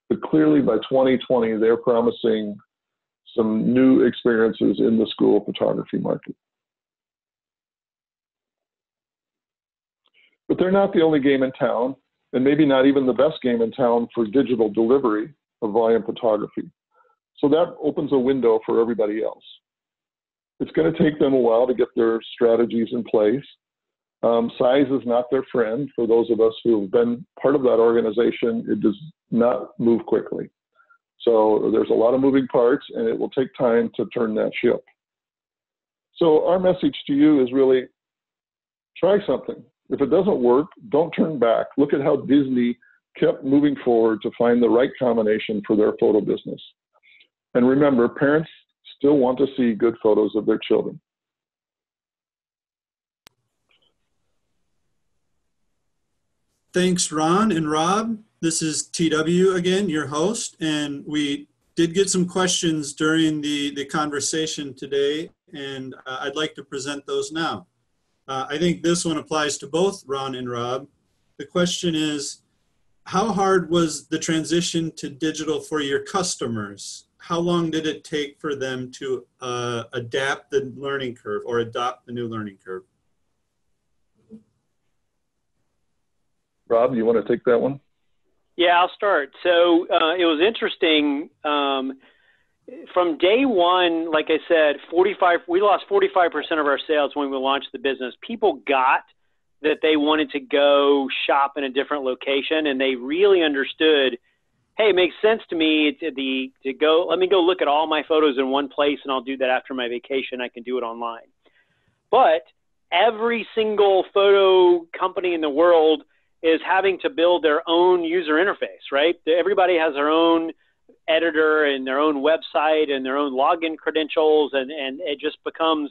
Speaker 2: but clearly by 2020, they're promising some new experiences in the school photography market. But they're not the only game in town, and maybe not even the best game in town for digital delivery of volume photography. So that opens a window for everybody else. It's going to take them a while to get their strategies in place. Size is not their friend. For those of us who have been part of that organization, it does not move quickly. So there's a lot of moving parts, and it will take time to turn that ship. So our message to you is really, try something. If it doesn't work, don't turn back. Look at how Disney kept moving forward to find the right combination for their photo business. And remember, parents still want to see good photos of their children.
Speaker 1: Thanks, Ron and Rob. This is TW again, your host, and we did get some questions during the conversation today, and I'd like to present those now. I think this one applies to both Ron and Rob. The question is, how hard was the transition to digital for your customers? How long did it take for them to adapt the learning curve or adopt the new learning curve?
Speaker 2: Rob, you want to take that one?
Speaker 3: Yeah, I'll start. So it was interesting. From day one, like I said, we lost 45% of our sales when we launched the business. People got that they wanted to go shop in a different location, and they really understood, hey, it makes sense to me to go, let me go look at all my photos in one place, and I'll do that after my vacation. I can do it online. But every single photo company in the world is having to build their own user interface, right? Everybody has their own editor and their own website and their own login credentials, and it just becomes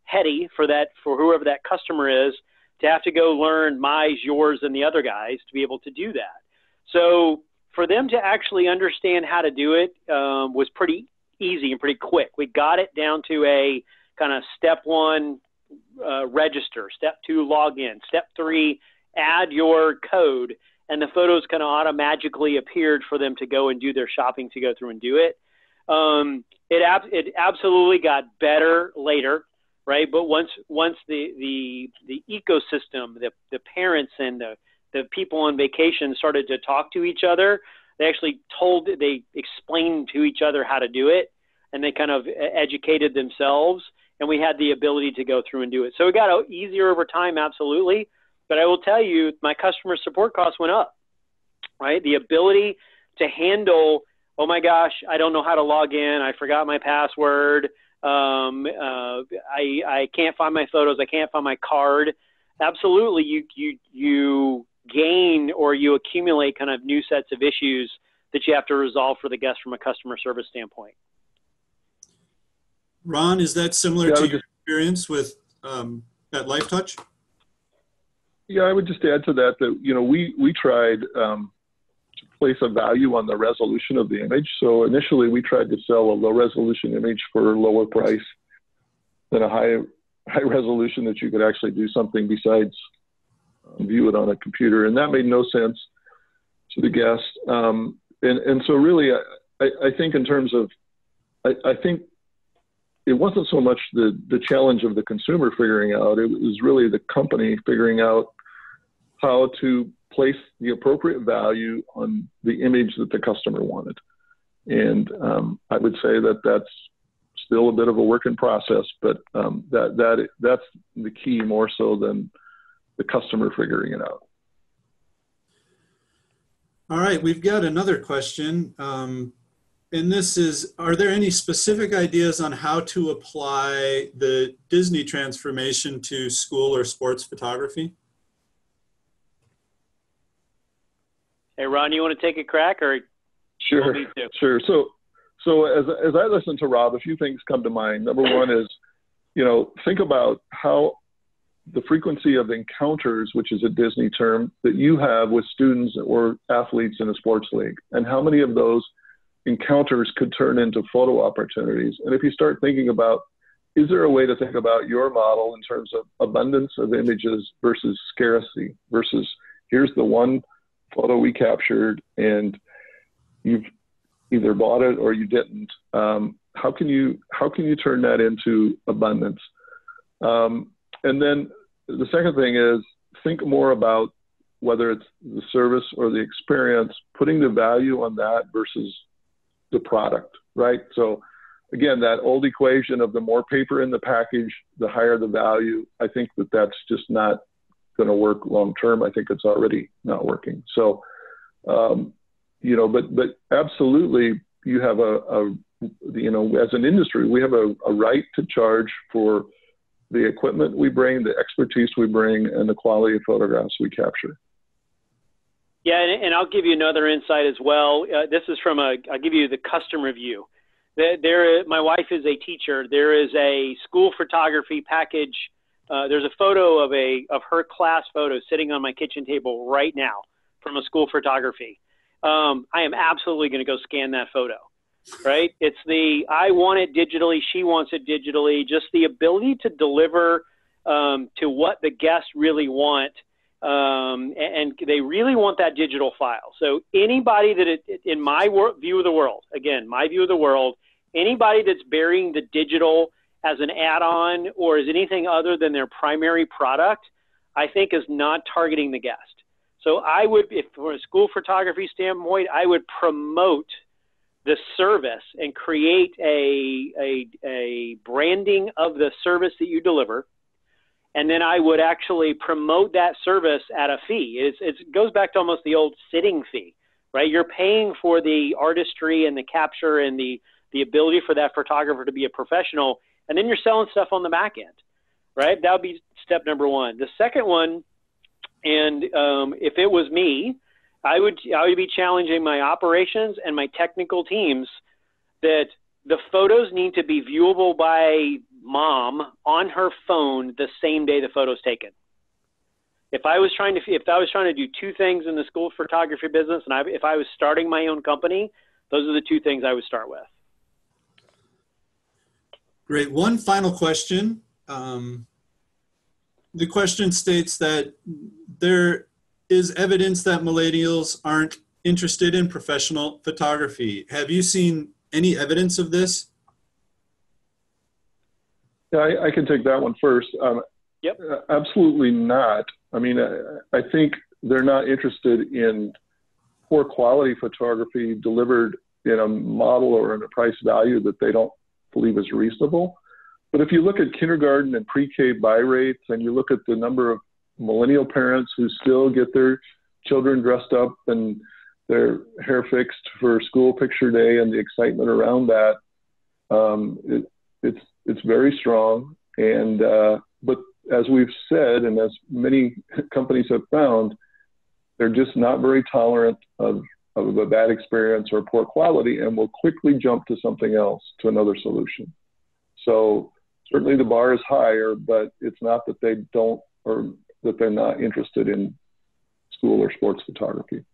Speaker 3: heady for whoever that customer is to have to go learn my, yours, and the other guys to be able to do that. So for them to actually understand how to do it was pretty easy and pretty quick. We got it down to a kind of step one, register, step two, log in, step three, add your code, and the photos kind of automatically appeared for them to go and do their shopping to go through and do it. It absolutely got better later, right? But once the ecosystem, the parents and the people on vacation started to talk to each other, they explained to each other how to do it, and they kind of educated themselves, and we had the ability to go through and do it. So it got easier over time, absolutely. But I will tell you, my customer support costs went up, right? The ability to handle, oh my gosh, I don't know how to log in. I forgot my password. I can't find my photos. I can't find my card. Absolutely, you gain or you accumulate kind of new sets of issues that you have to resolve for the guest from a customer service standpoint.
Speaker 1: Ron, is that similar to your experience with at LifeTouch?
Speaker 2: Yeah, I would just add to that we tried to place a value on the resolution of the image. So initially we tried to sell a low resolution image for a lower price than a high resolution that you could actually do something besides view it on a computer. And that made no sense to the guest. And so really, I think in terms of, I think it wasn't so much the challenge of the consumer figuring out, it was really the company figuring out how to place the appropriate value on the image that the customer wanted. And I would say that that's still a bit of a work in process, but that's the key more so than the customer figuring it out.
Speaker 1: All right, we've got another question. And this is, are there any specific ideas on how to apply the Disney transformation to school or sports photography?
Speaker 3: Hey, Ron, you want to take a crack, or?
Speaker 2: Sure. So as I listen to Rob, a few things come to mind. Number one is, think about how the frequency of encounters, which is a Disney term, that you have with students or athletes in a sports league, and how many of those encounters could turn into photo opportunities. And if you start thinking about, is there a way to think about your model in terms of abundance of images versus scarcity versus here's the one photo we captured and you've either bought it or you didn't. How can you turn that into abundance? And then the second thing is think more about whether it's the service or the experience, putting the value on that versus the product, right? So again, that old equation of the more paper in the package, the higher the value. I think that that's just not going to work long term. I think it's already not working. So, you know, but absolutely, you have you know, as an industry, we have a right to charge for the equipment we bring, the expertise we bring, and the quality of photographs we capture.
Speaker 3: Yeah, and I'll give you another insight as well. This is from I'll give you the customer view. My wife is a teacher. There is a school photography package. There's a photo of her class photo sitting on my kitchen table right now from a school photography. I am absolutely going to go scan that photo, right? It's I want it digitally. She wants it digitally. Just the ability to deliver to what the guests really want. And they really want that digital file. So anybody in my view of the world, again, my view of the world, anybody that's burying the digital as an add-on or as anything other than their primary product, I think is not targeting the guest. So I would, if from a school photography standpoint, I would promote the service and create a branding of the service that you deliver. And then I would actually promote that service at a fee. It goes back to almost the old sitting fee, right? You're paying for the artistry and the capture and the ability for that photographer to be a professional, and then you're selling stuff on the back end, right? That would be step number one. The second one, and if it was me, I would be challenging my operations and my technical teams that the photos need to be viewable by mom on her phone the same day the photo's taken. If I was trying to do two things in the school photography business, and if I was starting my own company, those are the two things I would start with.
Speaker 1: Great. One final question. The question states that there is evidence that millennials aren't interested in professional photography. Have you seen any evidence of this?
Speaker 2: Yeah, I can take that one first.
Speaker 3: Yep.
Speaker 2: Absolutely not. I mean, I think they're not interested in poor quality photography delivered in a model or in a price value that they don't believe is reasonable. But if you look at kindergarten and pre-K buy rates, and you look at the number of millennial parents who still get their children dressed up and their hair fixed for school picture day and the excitement around that, it's very strong. And but as we've said, and as many companies have found, they're just not very tolerant of a bad experience or poor quality, and will quickly jump to something else, to another solution. So certainly the bar is higher, but it's not that they don't, or that they're not interested in school or sports photography.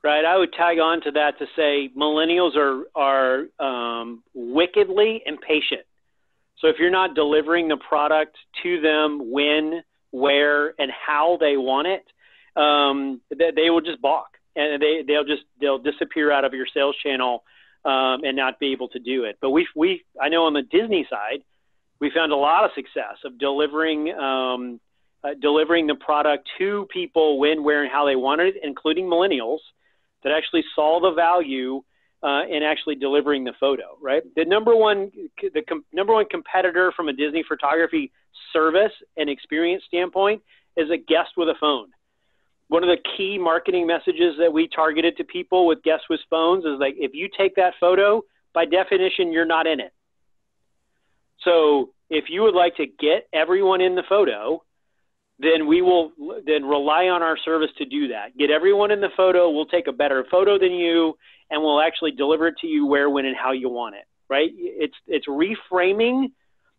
Speaker 3: Right. I would tag on to that to say millennials are wickedly impatient. So if you're not delivering the product to them when, where, and how they want it, they will just balk, and they'll disappear out of your sales channel and not be able to do it. But I know on the Disney side, we found a lot of success of delivering the product to people when, where, and how they wanted it, including millennials that actually saw the value in actually delivering the photo, right? The number one competitor from a Disney photography service and experience standpoint is a guest with a phone. One of the key marketing messages that we targeted to people with guests with phones is like, if you take that photo, by definition, you're not in it. So if you would like to get everyone in the photo, then we will then rely on our service to do that. Get everyone in the photo. We'll take a better photo than you, and we'll actually deliver it to you where, when, and how you want it, right? It's reframing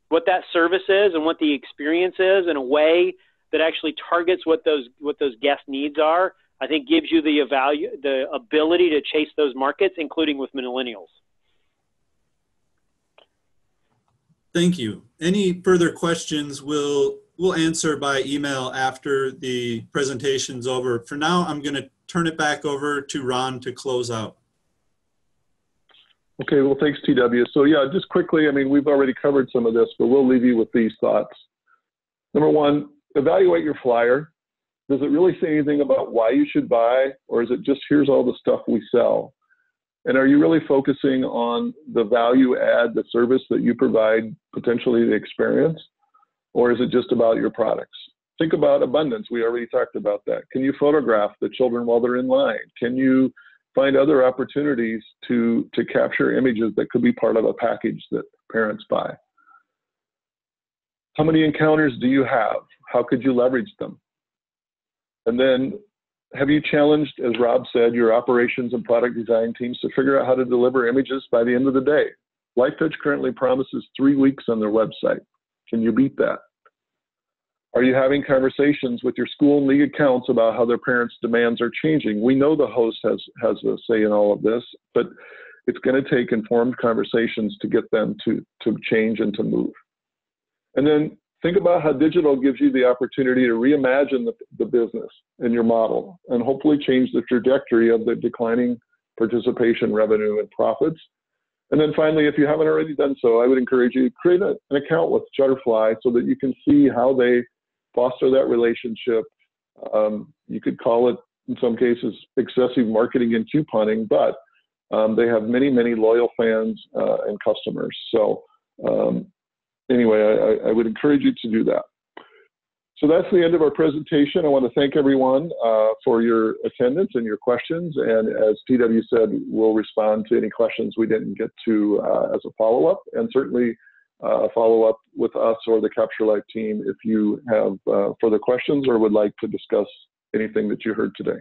Speaker 3: what that service is and what the experience is in a way that actually targets what those guest needs are, I think gives you the ability to chase those markets, including with millennials.
Speaker 1: Thank you. Any further questions we'll answer by email after the presentation's over. For now, I'm going to turn it back over to Ron to close out.
Speaker 2: Okay, well, thanks, TW. So yeah, just quickly, I mean, we've already covered some of this, but we'll leave you with these thoughts. Number one, evaluate your flyer. Does it really say anything about why you should buy, or is it just here's all the stuff we sell? And are you really focusing on the value add, the service that you provide, potentially the experience, or is it just about your products? Think about abundance. We already talked about that. Can you photograph the children while they're in line? Can you find other opportunities to capture images that could be part of a package that parents buy? How many encounters do you have? How could you leverage them? And then have you challenged, as Rob said, your operations and product design teams to figure out how to deliver images by the end of the day? LifeTouch currently promises 3 weeks on their website. Can you beat that? Are you having conversations with your school and league accounts about how their parents' demands are changing? We know the host has a say in all of this, but it's going to take informed conversations to get them to change and to move. And then think about how digital gives you the opportunity to reimagine the business and your model and hopefully change the trajectory of the declining participation revenue and profits. And then finally, if you haven't already done so, I would encourage you to create an account with Shutterfly so that you can see how they foster that relationship. You could call it, in some cases, excessive marketing and couponing, but they have many, many loyal fans and customers. So anyway, I would encourage you to do that. So that's the end of our presentation. I want to thank everyone for your attendance and your questions. And as TW said, we'll respond to any questions we didn't get to as a follow-up, and certainly follow up with us or the Capture Life team if you have further questions or would like to discuss anything that you heard today.